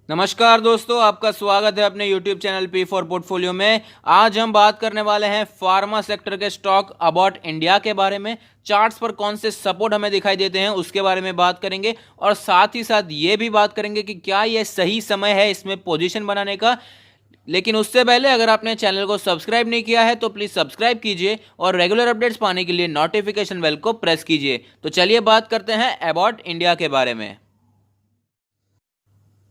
नमस्कार दोस्तों, आपका स्वागत है अपने YouTube channel P for portfolio में। आज हम बात करने वाले हैं फार्मा सेक्टर के स्टॉक अबाउट इंडिया के बारे में। चार्ट्स पर कौन से सपोर्ट हमें दिखाई देते हैं उसके बारे में बात करेंगे और साथ ही साथ ये भी बात करेंगे कि क्या ये सही समय है इसमें पोजीशन बनाने का। लेकिन उससे पहले अगर आपने चैनल को सब्सक्राइब नहीं किया है तो प्लीज़ सब्सक्राइब कीजिए और रेगुलर अपडेट्स पाने के लिए नोटिफिकेशन बेल को प्रेस कीजिए। तो चलिए बात करते हैं अबाउट इंडिया के बारे में।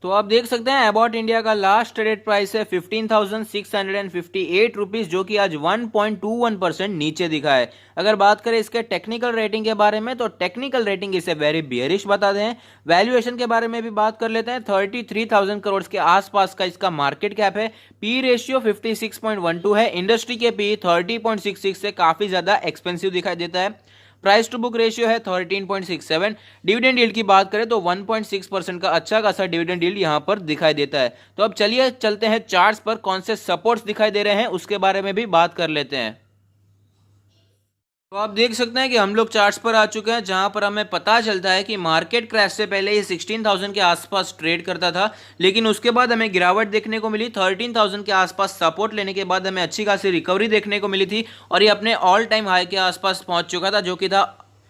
तो आप देख सकते हैं अबाउट इंडिया का लास्ट ट्रेडेड प्राइस है 15,658 रुपीज़, जो कि आज 1.21% नीचे दिखा है। अगर बात करें इसके टेक्निकल रेटिंग के बारे में तो टेक्निकल रेटिंग इसे वेरी बियरिश बताते हैं। वैल्यूएशन के बारे में भी बात कर लेते हैं। 33,000 करोड़ के आसपास का इसका मार्केट कैप है। पी रेशियो 56.12 है। इंडस्ट्री के पी 30.66 से काफ़ी ज़्यादा एक्सपेंसिव दिखाई देता है। प्राइस टू बुक रेशियो है 13.67। डिविडेंड यील्ड की बात करें तो 1.6% का अच्छा खासा डिविडेंड यील्ड यहां पर दिखाई देता है। तो अब चलिए चलते हैं चार्ट्स पर कौन से सपोर्ट्स दिखाई दे रहे हैं उसके बारे में भी बात कर लेते हैं। तो आप देख सकते हैं कि हम लोग चार्ट्स पर आ चुके हैं, जहां पर हमें पता चलता है कि मार्केट क्रैश से पहले ये 16,000 के आसपास ट्रेड करता था, लेकिन उसके बाद हमें गिरावट देखने को मिली। 13,000 के आसपास सपोर्ट लेने के बाद हमें अच्छी खासी रिकवरी देखने को मिली थी और ये अपने ऑल टाइम हाई के आसपास पहुंच चुका था, जो कि था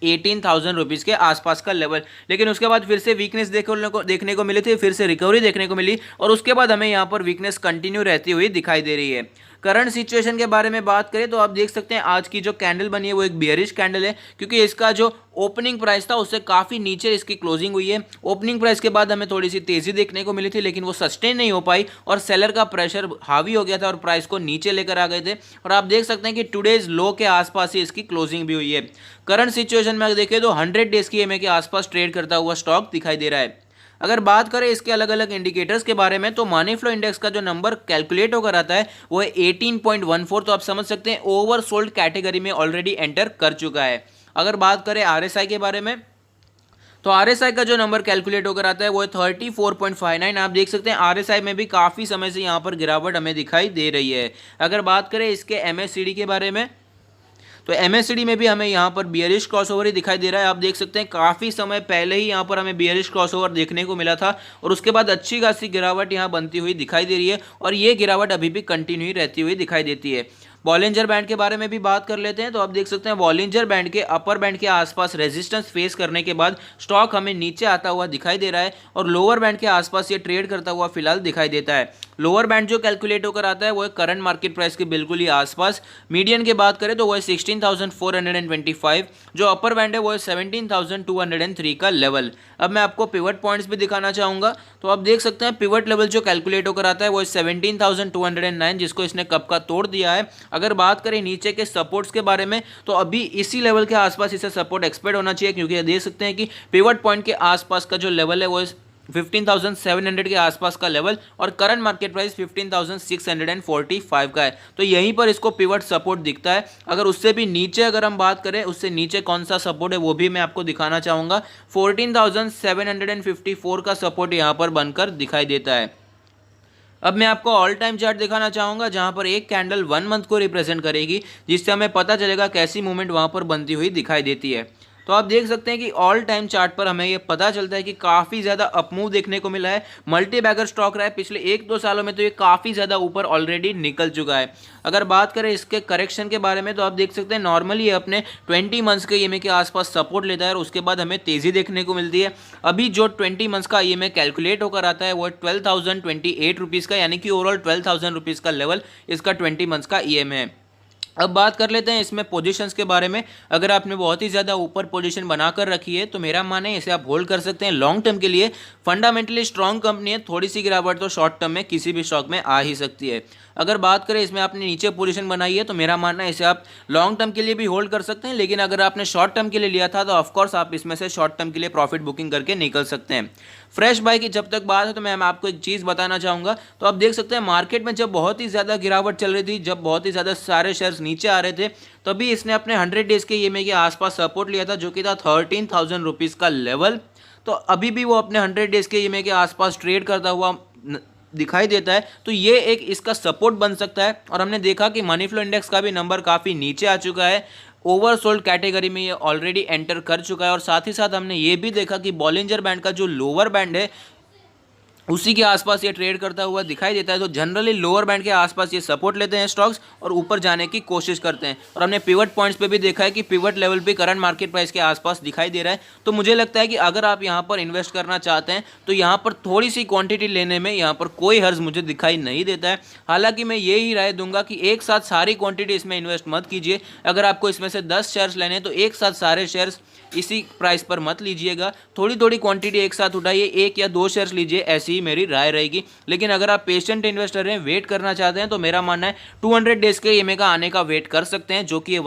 18,000 रुपीज़ के आसपास का लेवल। लेकिन उसके बाद फिर से वीकनेस देखने को मिली थी, फिर से रिकवरी देखने को मिली और उसके बाद हमें यहाँ पर वीकनेस कंटिन्यू रहती हुई दिखाई दे रही है। करंट सिचुएशन के बारे में बात करें तो आप देख सकते हैं आज की जो कैंडल बनी है वो एक बियरिश कैंडल है, क्योंकि इसका जो ओपनिंग प्राइस था उससे काफ़ी नीचे इसकी क्लोजिंग हुई है। ओपनिंग प्राइस के बाद हमें थोड़ी सी तेज़ी देखने को मिली थी, लेकिन वो सस्टेन नहीं हो पाई और सेलर का प्रेशर हावी हो गया था और प्राइस को नीचे लेकर आ गए थे। और आप देख सकते हैं कि टुडेज लो के आसपास ही इसकी क्लोजिंग भी हुई है। करंट सिचुएशन में अगर देखें तो 100 डेज की ईएमए के आसपास ट्रेड करता हुआ स्टॉक दिखाई दे रहा है। अगर बात करें इसके अलग अलग इंडिकेटर्स के बारे में तो मनी फ्लो इंडेक्स का जो नंबर कैलकुलेट होकर आता है वो है 18.14। तो आप समझ सकते हैं ओवर सोल्ड कैटेगरी में ऑलरेडी एंटर कर चुका है। अगर बात करें आरएसआई के बारे में तो आरएसआई का जो नंबर कैलकुलेट होकर आता है वो है 34.59। आप देख सकते हैं आरएसआई में भी काफ़ी समय से यहाँ पर गिरावट हमें दिखाई दे रही है। अगर बात करें इसके एमएससीडी के बारे में तो एमएससीडी में भी हमें यहाँ पर बियरिश क्रॉसओवर ही दिखाई दे रहा है। आप देख सकते हैं काफ़ी समय पहले ही यहाँ पर हमें बियरिश क्रॉसओवर देखने को मिला था और उसके बाद अच्छी खासी गिरावट यहाँ बनती हुई दिखाई दे रही है और ये गिरावट अभी भी कंटिन्यू रहती हुई दिखाई देती है। बॉलिंजर बैंड के बारे में भी बात कर लेते हैं। तो आप देख सकते हैं बॉलिंजर बैंड के अपर बैंड के आसपास रेजिस्टेंस फेस करने के बाद स्टॉक हमें नीचे आता हुआ दिखाई दे रहा है और लोअर बैंड के आसपास ये ट्रेड करता हुआ फिलहाल दिखाई देता है। लोअर बैंड जो कैलकुलेट होकर आता है वो है करंट मार्केट प्राइस के बिल्कुल ही आसपास। मीडियन की बात करें तो वो है 16,425। जो अपर बैंड है वो है 17,203 का लेवल। अब मैं आपको पिवट पॉइंट्स भी दिखाना चाहूँगा। तो आप देख सकते हैं पिवट लेवल जो कैलकुलेट होकर आता है वो है 17,209, जिसको इसने कब का तोड़ दिया है। अगर बात करें नीचे के सपोर्ट्स के बारे में तो अभी इसी लेवल के आसपास इसे सपोर्ट एक्सपेक्ट होना चाहिए, क्योंकि देख सकते हैं कि पिवट पॉइंट के आसपास का जो लेवल है वो 15,700 के आसपास का लेवल और करंट मार्केट प्राइस 15,645 का है। तो यहीं पर इसको पिवट सपोर्ट दिखता है। अगर उससे भी नीचे अगर हम बात करें, उससे नीचे कौन सा सपोर्ट है वो भी मैं आपको दिखाना चाहूँगा। 14,754 का सपोर्ट यहाँ पर बनकर दिखाई देता है। अब मैं आपको ऑल टाइम चार्ट दिखाना चाहूँगा, जहाँ पर एक कैंडल 1 मंथ को रिप्रेजेंट करेगी, जिससे हमें पता चलेगा कैसी मूवमेंट वहाँ पर बनती हुई दिखाई देती है। तो आप देख सकते हैं कि ऑल टाइम चार्ट पर हमें ये पता चलता है कि काफ़ी ज़्यादा अपमूव देखने को मिला है। मल्टी बैगर स्टॉक रहा है पिछले 1-2 सालों में, तो ये काफ़ी ज़्यादा ऊपर ऑलरेडी निकल चुका है। अगर बात करें इसके करेक्शन के बारे में तो आप देख सकते हैं नॉर्मली ये अपने 20 मंथ्स के ईएमए के आसपास सपोर्ट लेता है और उसके बाद हमें तेज़ी देखने को मिलती है। अभी जो 20 मंथ्स का ईएमए कैलकुलेट होकर आता है वो 12,028 रुपीज़ का, यानी कि ओवरऑल 12,000 रुपीज़ का लेवल इसका 20 मंथ्स का ईएमए है। अब बात कर लेते हैं इसमें पोजीशंस के बारे में। अगर आपने बहुत ही ज़्यादा ऊपर पोजीशन बनाकर रखी है तो मेरा मानना है इसे आप होल्ड कर सकते हैं लॉन्ग टर्म के लिए। फंडामेंटली स्ट्रॉन्ग कंपनी है, थोड़ी सी गिरावट तो शॉर्ट टर्म में किसी भी स्टॉक में आ ही सकती है। अगर बात करें इसमें आपने नीचे पोजीशन बनाई है तो मेरा मानना है इसे आप लॉन्ग टर्म के लिए भी होल्ड कर सकते हैं, लेकिन अगर आपने शॉर्ट टर्म के लिए लिया था तो ऑफकोर्स आप इसमें से शॉर्ट टर्म के लिए प्रॉफिट बुकिंग करके निकल सकते हैं। फ्रेश बाय की जब तक बात है तो मैं आपको एक चीज़ बताना चाहूँगा। तो आप देख सकते हैं मार्केट में जब बहुत ही ज़्यादा गिरावट चल रही थी, जब बहुत ही ज़्यादा सारे शेयर्स नीचे आ रहे थे, तभी इसने अपने 100 डेज के ईएमए के आसपास सपोर्ट लिया था, जो कि था 13,000 रुपीज़ का लेवल। तो अभी भी वो अपने 100 डेज के ईएमए के आसपास ट्रेड करता हुआ दिखाई देता है, तो ये एक इसका सपोर्ट बन सकता है। और हमने देखा कि मनी फ्लो इंडेक्स का भी नंबर काफ़ी नीचे आ चुका है, ओवरसोल्ड कैटेगरी में ये ऑलरेडी एंटर कर चुका है। और साथ ही साथ हमने ये भी देखा कि बॉलिंजर बैंड का जो लोअर बैंड है उसी के आसपास ये ट्रेड करता हुआ दिखाई देता है। तो जनरली लोअर बैंड के आसपास ये सपोर्ट लेते हैं स्टॉक्स और ऊपर जाने की कोशिश करते हैं। और हमने पिवट पॉइंट्स पे भी देखा है कि पिवट लेवल भी करंट मार्केट प्राइस के आसपास दिखाई दे रहा है। तो मुझे लगता है कि अगर आप यहाँ पर इन्वेस्ट करना चाहते हैं तो यहाँ पर थोड़ी सी क्वांटिटी लेने में यहाँ पर कोई हर्ज मुझे दिखाई नहीं देता है। हालांकि मैं ये ही राय दूंगा कि एक साथ सारी क्वांटिटी इसमें इन्वेस्ट मत कीजिए। अगर आपको इसमें से 10 शेयर्स लेने हैं तो एक साथ सारे शेयर्स इसी प्राइस पर मत लीजिएगा। थोड़ी थोड़ी क्वांटिटी एक साथ उठाइए, 1 या 2 शेयर्स लीजिए, ऐसी ही मेरी राय रहेगी। लेकिन अगर आप पेशेंट इन्वेस्टर हैं, वेट करना चाहते हैं, तो मेरा मानना है 200 डेज के ईएमए का आने का वेट कर सकते हैं, जो कि ये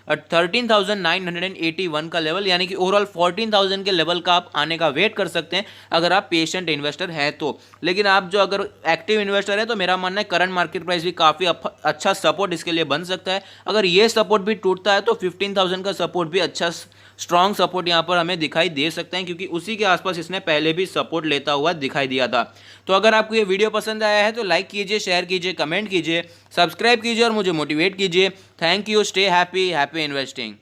13,981 का लेवल, यानी कि ओवरऑल 14,000 के लेवल का आप आने का वेट कर सकते हैं अगर आप पेशेंट इन्वेस्टर है तो। लेकिन आप जो अगर एक्टिव इन्वेस्टर है तो मेरा मानना है करंट मार्केट प्राइस भी काफ़ी अच्छा सपोर्ट इसके लिए बन सकता है। अगर ये सपोर्ट भी टूटता है तो 15,000 का सपोर्ट भी अच्छा स्ट्रॉन्ग सपोर्ट यहाँ पर हमें दिखाई दे सकते हैं, क्योंकि उसी के आसपास इसने पहले भी सपोर्ट लेता हुआ दिखाई दिया था। तो अगर आपको ये वीडियो पसंद आया है तो लाइक कीजिए, शेयर कीजिए, कमेंट कीजिए, सब्सक्राइब कीजिए और मुझे मोटिवेट कीजिए। Thank you, stay happy, happy investing.